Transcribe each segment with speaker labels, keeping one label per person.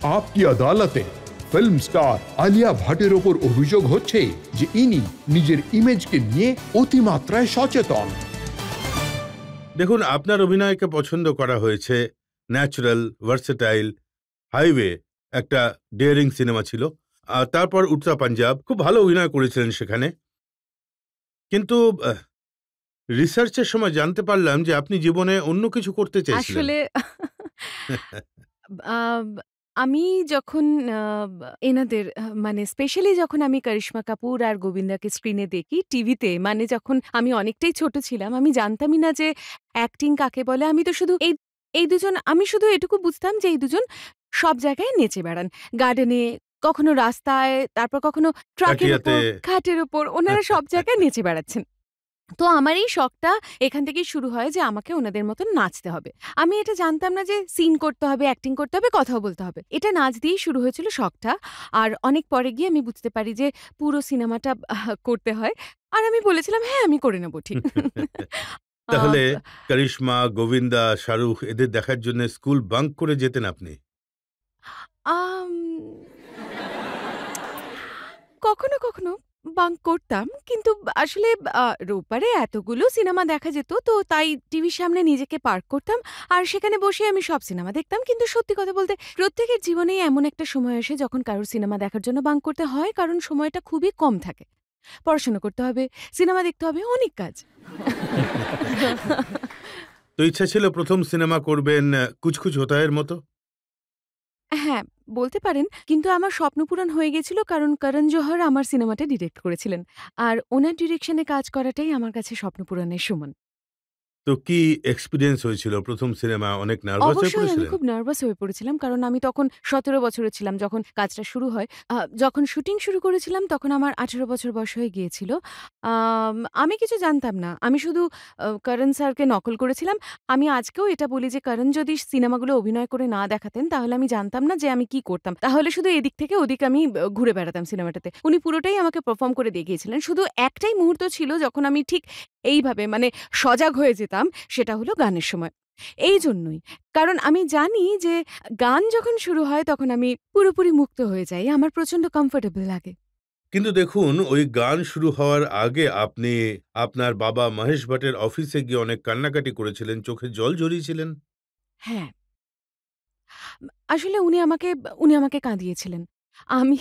Speaker 1: আপকি আদালতে film star Alia ভাটের ওপর অভিযোগ হচ্ছে যে ইনি নিজের ইমেজকে নিয়ে অতিমাত্রায় সচেতন।
Speaker 2: দেখুন, আপনার অভিনয়কে পছন্দ করা হয়েছে। ন্যাচারাল, ভার্সেটাইল, হাইওয়ে একটা ডেয়ারিং সিনেমা ছিল। আর তারপর উত্তরা পাঞ্জাব, খুব ভালো অভিনয় করেছিলেন সেখানে। কিন্তু রিসার্চের সময় জানতে পারলাম যে আপনি জীবনে অন্য কিছু করতে চাইছিলেন।
Speaker 3: আসলে আব আমি যখন এনাদের মানে স্পেশালি যখন আমি করিশ্মা কাপুর আর গোবিন্দাকে স্ক্রিনে দেখি টিভিতে, মানে যখন আমি অনেকটাই ছোট ছিলাম, আমি জানতামই না যে অ্যাক্টিং কাকে বলে। আমি তো শুধু এই দুজন, আমি শুধু এটুকু বুঝতাম যে এই দুজন সব জায়গায় নেচে বেড়ান। গার্ডেনে, কখনো রাস্তায়, তারপর কখনো ট্রাকের
Speaker 2: তাকিয়াতে।
Speaker 3: উপর, খাটের উপর, ওনারা সব জায়গায় নেচে বেড়াচ্ছেন। তো আমার এই শখটা এখান থেকেই শুরু হয় যে আমাকে ওনাদের মতন নাচতে হবে। আমি এটা জানতাম না যে সিন করতে হবে, অ্যাক্টিং করতে হবে, কথাও বলতে হবে। এটা নাচ দিয়েই শুরু হয়েছিল শখটা। আর অনেক পরে gিয়ে আমি বুঝতে পারি যে পুরো সিনেমাটা করতে হয়। আর আমি বলেছিলাম, "হ্যাঁ, আমি করে নেব ঠিক।"
Speaker 2: তাহলে
Speaker 3: আব
Speaker 2: করিশ্মা, গোবিন্দা, শাহরুখ এদের দেখার জন্য স্কুল বাঙ্ক করে যেতেন আপনি?
Speaker 3: আম কখনো, কখনো বাঙ্ক করতাম। কিন্তু আসলে রোববারে এতগুলো সিনেমা দেখা যেত, তো তাই টিভির সামনে নিজেকে পার্ক করতাম। আর সেখানে বসে আমি সব সিনেমা দেখতাম। কিন্তু সত্যি কথা বলতে প্রত্যেকের জীবনেই এমন একটা সময় আসে যখন কারোর সিনেমা দেখার জন্য বাঙ্ক করতে হয়, কারণ সময়টা খুবই কম থাকে। পড়াশোনা করতে হবে, সিনেমা দেখতে হবে, অনেক কাজ।
Speaker 2: তো ইচ্ছা ছিল প্রথম সিনেমা করবেন কুছ কুছ হোতা হ্যায়ের মতো?
Speaker 3: হ্যাঁ, বলতে পারেন। কিন্তু আমার স্বপ্ন পূরণ হয়ে গেছিল, কারণ করণ জোহর আমার সিনেমাটা ডিরেক্ট করেছিলেন। আর ওনার ডিরেকশনে কাজ করাটাই আমার কাছে স্বপ্ন পূরণের সমান।
Speaker 2: তো কি এক্সপেরিয়েন্স হয়েছিল প্রথম সিনেমা? অনেক নার্ভাস হয়ে
Speaker 3: অবশ্যই আমি
Speaker 2: পড়েছিলেন?
Speaker 3: খুব নার্ভাস হয়ে পড়েছিলাম। কারণ আমি তখন ১৭ বছরের ছিলাম যখন কাজটা শুরু হয়। যখন শুটিং শুরু করেছিলাম তখন আমার ১৮ বছর বয়স হয়ে গিয়েছিল। আমি কিছু জানতাম না। আমি শুধু করণ স্যারকে নকল করেছিলাম। আমি আজকেও এটা বলি যে করণ যদি সিনেমাগুলো অভিনয় করে না দেখাতেন তাহলে আমি জানতাম না যে আমি কি করতাম। তাহলে শুধু এদিক থেকে ওদিক আমি ঘুরে বেড়াতাম সিনেমাটাতে। উনি পুরোটাই আমাকে পারফর্ম করে দেখিয়েছিলেন। শুধু একটাই মুহূর্ত ছিল যখন আমি ঠিক এইভাবে মানে সজাগ হয়ে যেতাম, সেটা হলো গানের সময়। এইজন্যই। কারণ আমি জানি যে গান যখন শুরু হয় তখন আমি পুরোপুরি মুক্ত হয়ে যাই। আমার প্রচন্ড কমফোর্টেবল লাগে।
Speaker 2: কিন্তু দেখুন, ওই গান শুরু হওয়ার আগে আপনি আপনার বাবা মহেশ ভাটের অফিসে গিয়ে অনেক কান্নাকাটি করেছিলেন, চোখে জল ঝরিয়েছিলেন।
Speaker 3: হ্যাঁ, আসলে উনি আমাকে কাঁদিয়েছিলেন। আমি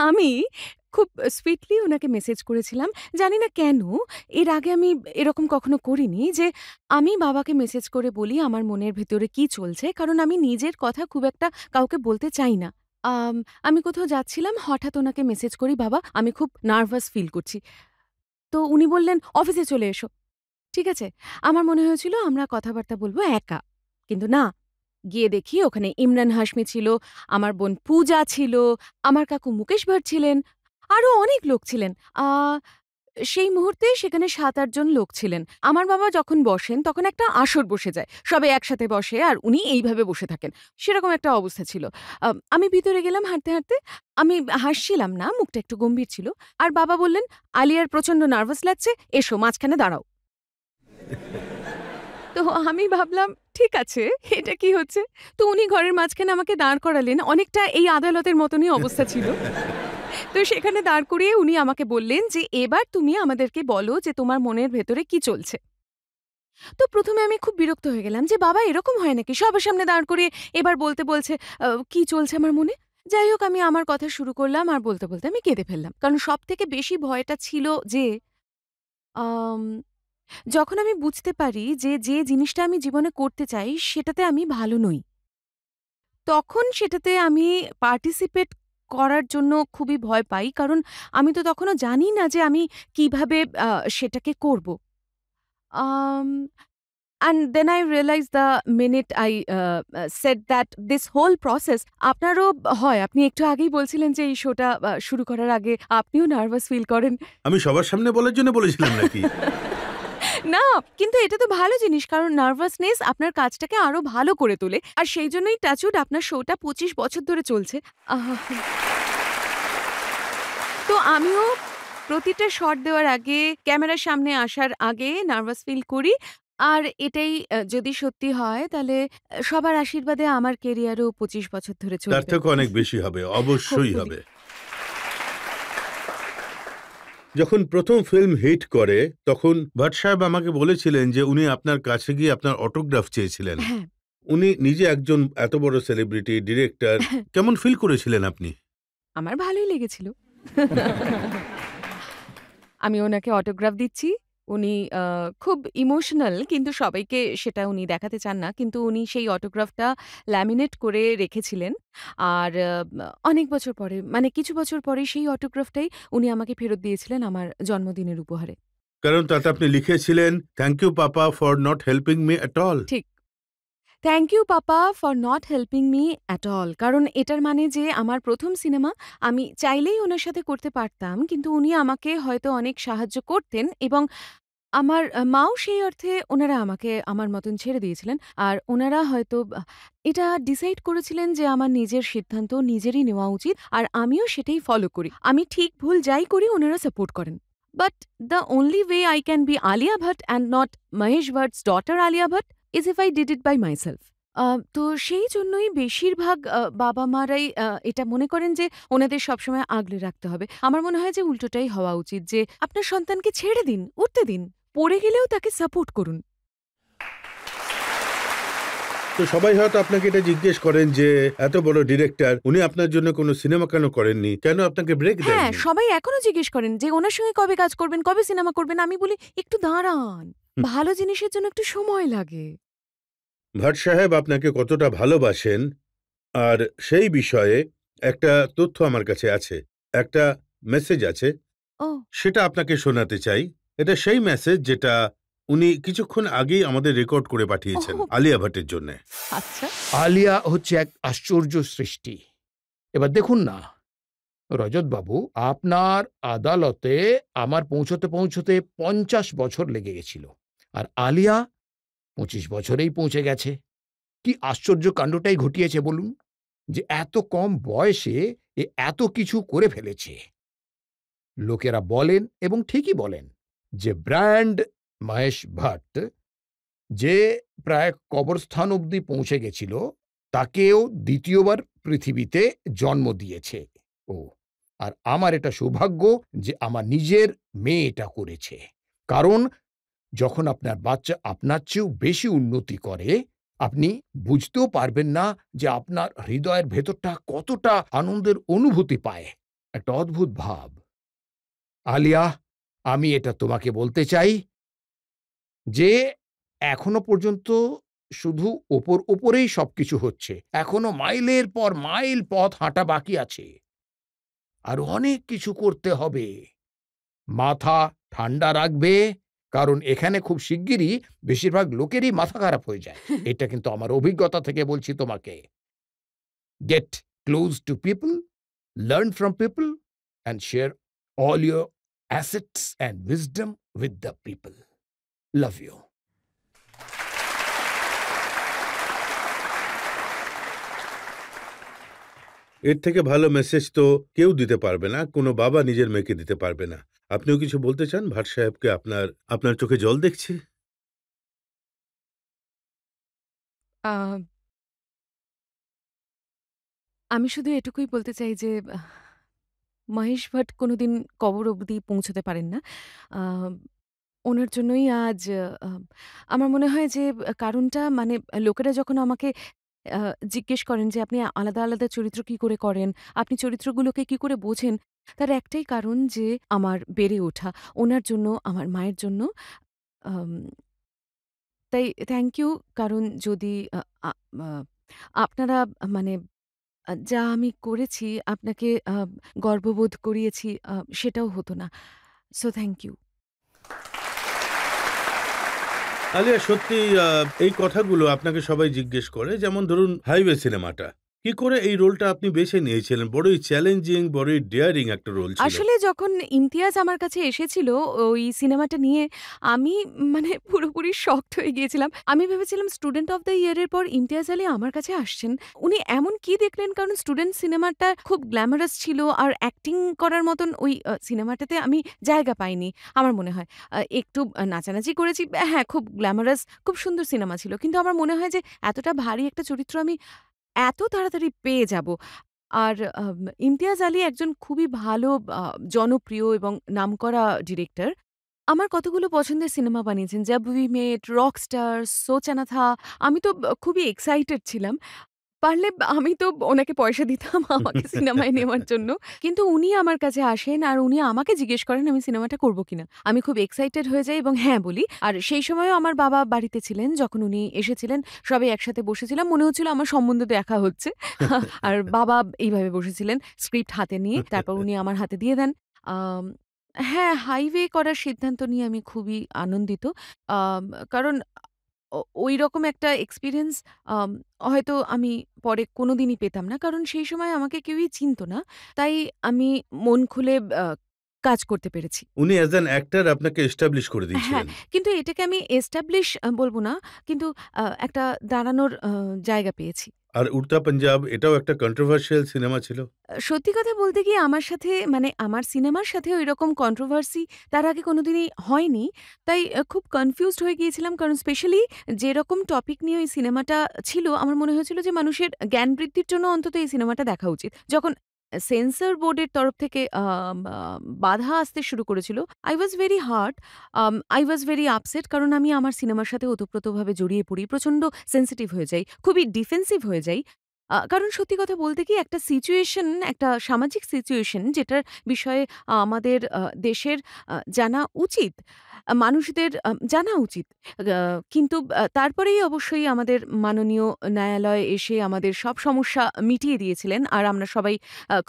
Speaker 3: আমি খুব সুইটলি উনাকে মেসেজ করেছিলাম। জানি না কেন এর আগে আমি এরকম কখনো করিনি যে আমি বাবাকে মেসেজ করে বলি আমার মনের ভেতরে কি চলছে। কারণ আমি নিজের কথা খুব একটা কাউকে বলতে চাই না। আম আমি কোথাও যাচ্ছিলাম, হঠাৎ উনাকে মেসেজ করি, "বাবা, আমি খুব নার্ভাস ফিল করছি।" তো উনি বললেন, "অফিসে চলে এসো।" ঠিক আছে? আমার মনে হয়েছিল আমরা কথাবার্তা বলব একা। কিন্তু না, গিয়ে দেখি ওখানে ইমরান হাশমি ছিল, আমার বোন পূজা ছিল, আমার কাকু মুকেশ ভাট ছিলেন, আরো অনেক লোক ছিলেন। আ সেই মুহূর্তে সেখানে ৭-৮ জন লোক ছিলেন। আমার বাবা যখন বসেন তখন একটা আসর বসে যায়। সবাই একসাথে বসে আর উনি এইভাবে বসে থাকেন। সেরকম একটা অবস্থা ছিল। আমি ভিতরে গেলাম হাঁটতে, হাঁটতে। আমি হাসছিলাম না, মুখটা একটু গম্ভীর ছিল। আর বাবা বললেন, "আলিয়ার প্রচন্ড নার্ভাস লাগছে, এসো মাঝখানে দাঁড়াও।" তো আমি ভাবলাম, ঠিক আছে, এটা কি হচ্ছে? তো উনি ঘরের মাঝখানে আমাকে দাঁড় করালেন। অনেকটা এই আদালতের মতনই অবস্থা ছিল। তো সেখানে দাঁড় করিয়ে উনি আমাকে বললেন যে, "এবার তুমি আমাদেরকে বলো যে তোমার মনের ভেতরে কি চলছে?" তো ১ম এ আমি খুব বিরক্ত হয়ে গেলাম যে, বাবা এরকম হয় নাকি? সবার সামনে দাঁড় করিয়ে এবার বলতে বলছে কি চলছে আমার মনে? যাই হোক, আমি আমার কথা শুরু করলাম আর বলতে, বলতে আমি কেঁদে ফেললাম। কারণ সবথেকে বেশি ভয়টা ছিল যে আম যখন আমি বুঝতে পারি যে, যে জিনিসটা আমি জীবনে করতে চাই সেটাতে আমি ভালো নই। তখন সেটাতে আমি পার্টিসিপেট করার জন্য খুবই ভয় পাই। কারণ আমি তো তখনও জানি না যে আমি কিভাবে সেটাকে করব। Um, and then I realized the minute I said that this whole process আপনারও হয়। আপনি একটু আগেই বলছিলেন যে এই শোটা শুরু করার আগে আপনিও নার্ভাস ফিল করেন।
Speaker 2: আমি সবার সামনে বলার জন্য বলেছিলাম নাকি?
Speaker 3: না, কিন্তু এটা তো ভালো জিনিস। কারণ নার্ভাসনেস আপনার কাজটাকে আরো ভালো করে তোলে। আর সেই জন্যই টাচউড আপনার শোটা ২৫ বছর ধরে চলছে। আহ তো আমিও প্রতিটা শট দেওয়ার আগে, ক্যামেরার সামনে আসার আগে নার্ভাস ফিল করি। আর এটাই যদি সত্যি হয় তাহলে সবার আশীর্বাদে আমার কেরিয়ারও 25 বছর ধরে
Speaker 2: তার
Speaker 3: চলবে।
Speaker 2: থেকে অনেক বেশি হবে, অবশ্যই
Speaker 3: Hopefully.
Speaker 2: হবে। যখন প্রথম ফিল্ম হিট করে তখন ভাট সাহেব আমাকে বলেছিলেন যে উনি আপনার কাছে গিয়ে আপনার অটোগ্রাফ চেয়েছিলেন।
Speaker 3: হ্যাঁ,
Speaker 2: উনি নিজে একজন এত বড় সেলিব্রিটি, ডিরেক্টর, কেমন ফিল করেছিলেন আপনি?
Speaker 3: আমার ভালোই লেগেছিল। আমি ওনাকে অটোগ্রাফ দিচ্ছি। উনি খুব ইমোশনাল, কিন্তু সবাইকে সেটা উনি দেখাতে চান না। কিন্তু উনি সেই অটোগ্রাফটা ল্যামিনেট করে রেখেছিলেন। আর অনেক বছর পরে, মানে কিছু বছর পরে সেই অটোগ্রাফটাই উনি আমাকে ফেরত দিয়েছিলেন আমার জন্মদিনের উপহারে।
Speaker 2: কারণ তাতে আপনি লিখেছিলেন, thank you papa for not helping me at all.
Speaker 3: ঠিক। Thank you papa for not helping me at all. কারণ এটার মানে যে আমার প্রথম সিনেমা আমি চাইলেই ওনার সাথে করতে পারতাম। কিন্তু উনি আমাকে হয়তো অনেক সাহায্য করতেন এবং আমার মাও সেই অর্থে ওনারা আমাকে আমার মতন ছেড়ে দিয়েছিলেন। আর ওনারা হয়তো এটা ডিসাইড করেছিলেন যে আমার নিজের সিদ্ধান্ত নিজেরই নেওয়া উচিত। আর আমিও সেটাই ফলো করি। আমি ঠিক ভুল যাই করি ওনারা সাপোর্ট করেন। But the only way I can be Alia Bhatt and not Mahesh Bhatt's daughter Alia Bhatt is if I did it by myself. তো সেই জন্যই বেশিরভাগ বাবা-মারাই এটা মনে করেন যে ওনাদের সবসময় আগলে রাখতে হবে। আমার মনে হয় যে উল্টোটাই হওয়া উচিত, যে আপনার সন্তানকে ছেড়ে দিন, উঠতে দিন। পড়ে গেলেও তাকে সাপোর্ট করুন।
Speaker 2: তো সবাই হয়তো আপনাকে এটা জিজ্ঞেস করেন যে এত বড় ডিরেক্টর, উনি আপনার জন্য কোনো সিনেমা কেন করেননি, কেন আপনাকে ব্রেক
Speaker 3: হ্যাঁ,
Speaker 2: দেননি?
Speaker 3: সবাই এখনো জিজ্ঞেস করেন যে ওনার সঙ্গে কবে কাজ করবেন, কবে সিনেমা করবেন? আমি বলি একটু দাঁড়ান। ভালো জিনিসের জন্য একটু সময় লাগে।
Speaker 2: ভাট সাহেব আপনাকে কতটা ভালোবাসেন আর সেই বিষয়ে একটা তথ্য আমার কাছে আছে, একটা মেসেজ আছে,
Speaker 3: ও
Speaker 2: সেটা আপনাকে শোনাতে চাই। এটা সেই মেসেজ যেটা উনি কিছুক্ষণ আগেই আমাদের রেকর্ড করে পাঠিয়েছেন
Speaker 3: ওহ।
Speaker 2: আলিয়া ভাটের জন্য।
Speaker 3: আচ্ছা।
Speaker 1: আলিয়া হচ্ছে এক আশ্চর্য সৃষ্টি। এবার দেখুন না রজতবাবু, আপনার আদালতে আমার পৌঁছতে পৌঁছতে 50 বছর লেগে গেছিল, আর আলিয়া 25 বছরেই পৌঁছে গেছে। কি আশ্চর্য কাণ্ডটাই ঘটিয়েছে বলুন, যে এত কম বয়সে এ এত কিছু করে ফেলেছে। লোকেরা বলেন, এবং ঠিকই বলেন, যে ব্র্যান্ড মহেশ ভাট, যে প্রায় কবরস্থান অবধি পৌঁছে গেছিল, তাকেও দ্বিতীয়বার পৃথিবীতে জন্ম দিয়েছে ও। আর আমার এটা সৌভাগ্য যে আমার নিজের মেয়ে এটা করেছে। কারণ যখন আপনার বাচ্চা আপনার চেয়েও বেশি উন্নতি করে, আপনি বুঝতেও পারবেন না যে আপনার হৃদয়ের ভেতরটা কতটা আনন্দের অনুভূতি পায়, একটা অদ্ভুত ভাব। আলিয়া, আমি এটা তোমাকে বলতে চাই যে এখনো পর্যন্ত শুধু ওপরেই সবকিছু হচ্ছে, এখনো মাইলের পর মাইল পথ হাঁটা বাকি আছে, আর অনেক কিছু করতে হবে। মাথা ঠান্ডা রাখবে, কারণ এখানে খুব শিগগিরই বেশিরভাগ লোকেরই মাথা খারাপ হয়ে যায়। এটা কিন্তু আমার অভিজ্ঞতা থেকে বলছি তোমাকে। Get close to people, learn from people, and share all your assets and wisdom with the people. Love you.
Speaker 2: এর থেকে ভালো মেসেজ তো কেউ দিতে পারবে না, কোনো বাবা নিজের মেয়েকে দিতে পারবে না। আপনিও কিছু বলতে চান ভাট সাহেবকে? আপনার চোখে জল দেখছি।
Speaker 3: আহ, আমি শুধু এটুকুই বলতে চাই যে মহেশ ভাট কোনোদিন কবর অবধি পৌঁছতে পারেন না। আহ, ওনার জন্যই আজ আমার মনে হয় যে কারণটা, মানে লোকেরা যখন আমাকে জিজ্ঞেস করেন যে আপনি আলাদা আলাদা চরিত্র কি করে করেন, আপনি চরিত্রগুলোকে কি করে বোঝেন, তার একটাই কারণ যে আমার বেড়ে ওঠা ওনার জন্য, আমার মায়ের জন্য। আম, তাই থ্যাংক ইউ। কারণ যদি আপনারা, মানে যা আমি করেছি, আপনাকে গর্ববোধ করিয়েছি, সেটাও হতো না। So thank you.
Speaker 2: আলিয়া, সত্যি এই কথাগুলো আপনাকে সবাই জিজ্ঞেস করে। যেমন ধরুন হাইওয়ে সিনেমাটা, কি করে এই রোলটা আপনি বেছে নিয়েছিলেন? বড়ই চ্যালেঞ্জিং, বড়ই ডেয়ারিং একটা রোল ছিল।
Speaker 3: আসলে যখন ইমতিয়াজ আমার কাছে এসেছিল ওই সিনেমাটা নিয়ে, আমি মানে পুরোপুরি শকড হয়ে গিয়েছিলাম। আমি ভেবেছিলাম স্টুডেন্ট অফ দ্য ইয়ার এর পর ইমতিয়াজ আলী আমার কাছে আসছেন। উনি এমন কি দেখলেন, কারণ স্টুডেন্ট সিনেমাটা খুব গ্ল্যামারাস ছিল আর অ্যাক্টিং করার মতন ওই সিনেমাটাতে আমি জায়গা পাইনি আমার মনে হয়। একটু নাচানাচি করেছি, হ্যাঁ, খুব গ্ল্যামারাস, খুব সুন্দর সিনেমা ছিল। কিন্তু আমার মনে হয় যে এতটা ভারী একটা চরিত্র আমি এত তাড়াতাড়ি পেয়ে যাব। আর ইমতিয়াজ আলী একজন খুবই ভালো আ জনপ্রিয় এবং নামকরা ডিরেক্টর। আমার কতগুলো পছন্দের সিনেমা বানিয়েছেন। 'Job we mate', 'Rockstar', 'Socha না থা'। আমি তো খুবই এক্সাইটেড ছিলাম। পারলে আমি তো ওনাকে পয়সা দিতাম আমাকে সিনেমায় নেওয়ার জন্য। কিন্তু উনি আমার কাছে আসেন আর উনি আমাকে জিজ্ঞেস করেন আমি সিনেমাটা করব কিনা। আমি খুব এক্সাইটেড হয়ে যাই এবং হ্যাঁ বলি। আর সেই সময়ও আমার বাবা বাড়িতে ছিলেন যখন উনি এসেছিলেন। সবাই একসাথে বসেছিলাম। মনে হচ্ছিল আমার সম্বন্ধ দেখা হচ্ছে। আর বাবা এইভাবে বসেছিলেন স্ক্রিপ্ট হাতে নিয়ে। তারপর উনি আমার হাতে দিয়ে দেন। আম হ্যাঁ, হাইওয়ে করার সিদ্ধান্ত নিয়ে আমি খুবই আনন্দিত। আম কারণ ঐরকম একটা এক্সপেরিয়েন্স আম হয়তো আমি পরে কোনোদিনই পেতাম না। কারণ সেই সময় আমাকে কেউই চিনত না। তাই আমি মন খুলে কাজ করতে পেরেছি।
Speaker 2: উনি অ্যাজ অ্যান অ্যাক্টর আপনাকে এস্টাবলিশ করে
Speaker 3: হ্যাঁ,
Speaker 2: দিয়েছিলেন।
Speaker 3: কিন্তু এটাকে আমি এস্টাবলিশ বলব না। কিন্তু একটা দাঁড়ানোর জায়গা পেয়েছি।
Speaker 2: আর উড়তা পাঞ্জাব এটাও একটা কন্ট্রোভার্সিয়াল সিনেমা ছিল।
Speaker 3: সত্যি কথা বলতে কি আমার সাথে মানে আমার সিনেমার সাথে ঐরকম কন্ট্রোভার্সি তার আগে কোনোদিনই হয়নি। তাই খুব কনফিউজড হয়ে গিয়েছিলাম। কারণ স্পেশালি যেরকম টপিক নিয়ে ওই সিনেমাটা ছিল, আমার মনে হয়েছিল যে মানুষের জ্ঞান বৃদ্ধির জন্য অন্তত এই সিনেমাটা দেখা উচিত। যখন সেন্সর বোর্ডের তরফ থেকে বাধা আসতে শুরু করেছিল, I was very heart, I was very upset. কারণ আমি আমার সিনেমার সাথে ওতপ্রোতভাবে জড়িয়ে পড়ি। প্রচণ্ড সেনসিটিভ হয়ে যাই। খুবই ডিফেন্সিভ হয়ে যাই। কারণ সত্যি কথা বলতে কি একটা সিচুয়েশন, একটা সামাজিক সিচুয়েশন যেটার বিষয়ে আমাদের দেশের জানা উচিত। মানুষদের জানা উচিত। কিন্তু তারপরেই অবশ্যই আমাদের মাননীয় ন্যায়ালয় এসে আমাদের সব সমস্যা মিটিয়ে দিয়েছিলেন। আর আমরা সবাই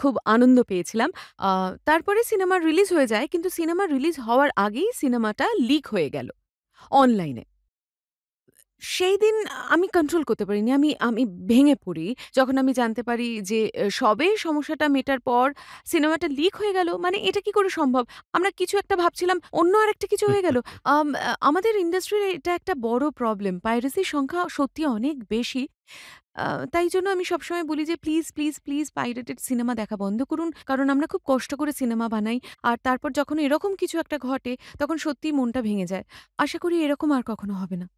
Speaker 3: খুব আনন্দ পেয়েছিলাম। আ তারপরে সিনেমা রিলিজ হয়ে যায়। কিন্তু সিনেমা রিলিজ হওয়ার আগেই সিনেমাটা লিক হয়ে গেল অনলাইনে। সেইদিন আমি কন্ট্রোল করতে পারিনি। আমি আমি ভেঙে পড়ি। যখন আমি জানতে পারি যে সবে সমস্যাটা মেটার পর সিনেমাটা লিক হয়ে গেল। মানে এটা কি করে সম্ভব? আমরা কিছু একটা ভাবছিলাম, অন্য আরেকটা কিছু হয়ে গেল। আমাদের ইন্ডাস্ট্রির এটা একটা বড় প্রবলেম। পাইরেসির সংখ্যা সত্যি অনেক বেশি। আ তাই জন্য আমি সবসময় বলি যে please, please, please pirated cinema দেখা বন্ধ করুন। কারণ আমরা খুব কষ্ট করে সিনেমা বানাই। আর তারপর যখন এরকম কিছু একটা ঘটে তখন সত্যিই মনটা ভেঙে যায়। আশা করি এরকম আর কখনো হবে না।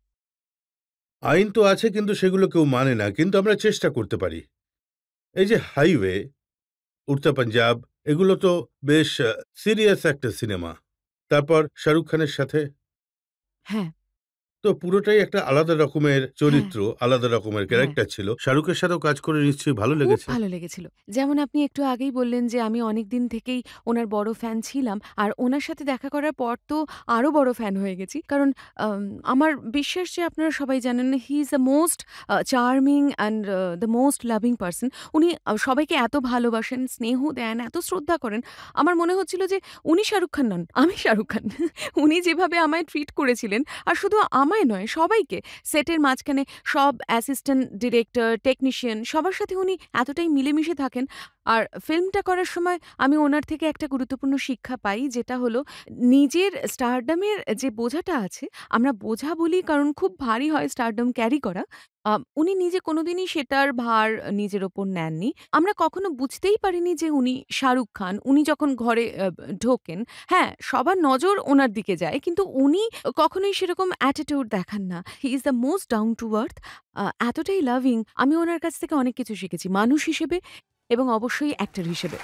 Speaker 2: আইন তো আছে কিন্তু সেগুলো কেউ মানে না। কিন্তু আমরা চেষ্টা করতে পারি। এই যে হাইওয়ে, উড়তা পাঞ্জাব এগুলো তো বেশ সিরিয়াস একটা সিনেমা। তারপর শাহরুখ খানের সাথে
Speaker 3: হ্যাঁ,
Speaker 2: তো পুরোটাই একটা আলাদা রকমের
Speaker 3: হ্যাঁ,
Speaker 2: চরিত্র, আলাদা রকমের
Speaker 3: হ্যাঁ।
Speaker 2: ক্যারেক্টার ছিল। শাহরুখের সাথেও কাজ করে নিশ্চয়ই ভালো
Speaker 3: খুব
Speaker 2: লেগেছে?
Speaker 3: ভালো লেগেছিল। যেমন আপনি একটু আগেই বললেন যে আমি অনেকদিন থেকেই উনার বড় ফ্যান ছিলাম। আর উনার সাথে দেখা করার পর তো আরো বড় ফ্যান হয়ে গেছি। কারণ আমার বিশ্বাস যে আপনারা সবাই জানেন he is the most charming and the most loving person. উনি সবাইকে এত ভালোবাসেন, স্নেহ দেন, এত শ্রদ্ধা করেন। আমার মনে হচ্ছিল যে উনি শাহরুখ খান নন, আমি শাহরুখ খান। উনি যেভাবে আমায় ট্রিট করেছিলেন, আর শুধু আমায় নয় সবাইকে, সেটের মাঝখানে সব অ্যাসিস্ট্যান্ট ডিরেক্টর, টেকনিশিয়ান সবার সাথে উনি এতটাই মিলেমিশে থাকেন। আর ফিল্মটা করার সময় আমি ওনার থেকে একটা গুরুত্বপূর্ণ শিক্ষা পাই, যেটা হলো নিজের স্টারডামের যে বোঝাটা আছে, আমরা বোঝা বলি কারণ খুব ভারী হয় স্টারডাম ক্যারি করা। উনি নিজে কোনোদিনই সেটার ভার নিজের ওপর নেননি। আমরা কখনো বুঝতেই পারিনি যে উনি শাহরুখ খান। উনি যখন ঘরে ঢোকেন, হ্যাঁ, সবার নজর ওনার দিকে যায়। কিন্তু উনি কখনোই সেরকম অ্যাটিটিউড দেখান না। He is the most down to earth. এতটাই লাভিং। আমি ওনার কাছ থেকে অনেক কিছু শিখেছি মানুষ হিসেবে এবং অবশ্যই অ্যাক্টর হিসেবে।